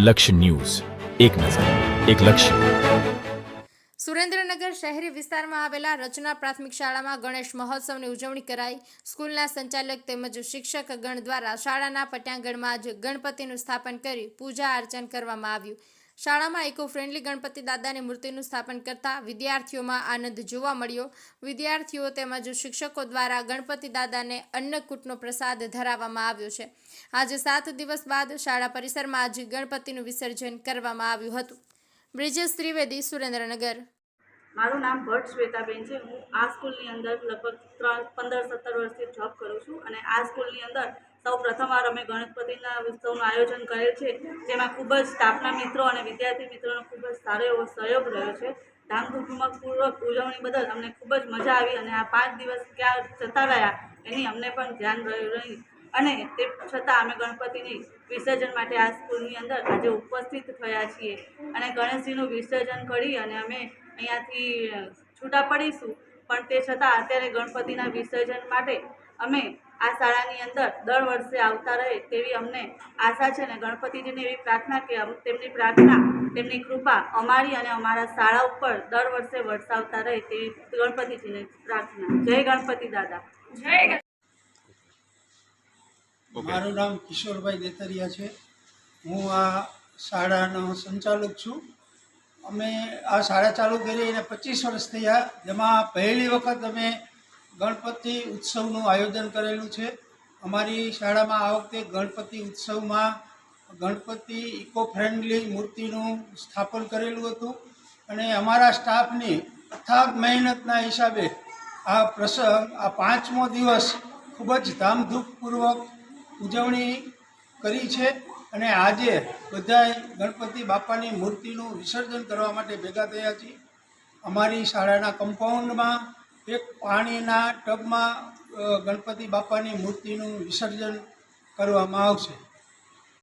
લક્ષ્ય ન્યૂઝ, એક નજર, એક લક્ષ્ય. સુરેન્દ્રનગર શહેરી વિસ્તારમાં આવેલા રચના પ્રાથમિક શાળામાં ગણેશ મહોત્સવની ઉજવણી કરાઈ. સ્કૂલના સંચાલક તેમજ શિક્ષક ગણ દ્વારા શાળાના પટાંગણમાં જ ગણપતિનું સ્થાપન કરી પૂજા અર્ચન કરવામાં આવ્યું. શાળામાં ઇકો ફ્રેન્ડલી ગણપતિ દાદાની મૂર્તિનું સ્થાપન કરતા વિદ્યાર્થીઓમાં આનંદ જોવા મળ્યો. વિદ્યાર્થીઓ તેમજ શિક્ષકો દ્વારા ગણપતિ દાદાને અન્નકૂટનો પ્રસાદ ધરાવવામાં આવ્યો છે. આજે 7 દિવસ બાદ શાળા પરિસરમાં આજે ગણપતિનું વિસર્જન કરવામાં આવ્યું હતું. બ્રિજેશ ત્રિવેદી, સુરેન્દ્રનગર. મારું નામ ભટ્ટ શ્વેતાબેન છે. હું આ સ્કૂલની અંદર લગભગ 15-17 વર્ષથી જોબ કરું છું અને આ સ્કૂલની અંદર સૌ પ્રથમવાર અમે ગણપતિના ઉત્સવનું આયોજન કરેલ છે, જેમાં ખૂબ જ સ્ટાફના મિત્રો અને વિદ્યાર્થી મિત્રોનો ખૂબ જ સારો એવો સહયોગ રહ્યો છે. ધામધૂમપૂર્વક ઉજવણી બદલ અમને ખૂબ જ મજા આવી અને આ 5 દિવસ ક્યાં જતા રહ્યા એની અમને પણ ધ્યાન રહ્યું અને તે છતાં અમે ગણપતિની વિસર્જન માટે આ સ્કૂલની અંદર આજે ઉપસ્થિત થયા છીએ અને ગણેશજીનું વિસર્જન કરી અને અમે અહીંયાથી છૂટા પડીશું. પણ તે છતાં અત્યારે ગણપતિના વિસર્જન માટે અમે આ શાળાની અંદર દર વર્ષે આવતા રહે તેવી અમને આશા છે અને ગણપતિજીને એવી પ્રાર્થના કે તેમની પ્રાર્થના, તેમની કૃપા અમારી અને અમારા શાળા ઉપર દર વર્ષે વરસાવતા રહે તેવી ગણપતિજીને પ્રાર્થના. જય ગણપતિ દાદા. જય. મારું નામ કિશોરભાઈ દેતરિયા છે. હું આ શાળાનો સંચાલક છું. અમે આ શાળા ચાલુ કરી એને 25 વર્ષ થયા, જેમાં પહેલી વખત અમે ગણપતિ ઉત્સવનું આયોજન કરેલું છે. અમારી શાળામાં આ વખતે ગણપતિ ઉત્સવમાં ગણપતિ ઇકો ફ્રેન્ડલી મૂર્તિનું સ્થાપન કરેલું હતું અને અમારા સ્ટાફની અથાગ મહેનતના હિસાબે આ પ્રસંગ, આ 5મો દિવસ ખૂબ જ ધામધૂમપૂર્વક ઉજવણી કરી છે અને આજે બધાય ગણપતિ બાપાની મૂર્તિનું વિસર્જન કરવા માટે ભેગા થયા છીએ. અમારી શાળાના કમ્પાઉન્ડમાં એક પાણીના ટબમાં ગણપતિ બાપાની મૂર્તિનું વિસર્જન કરવામાં આવશે.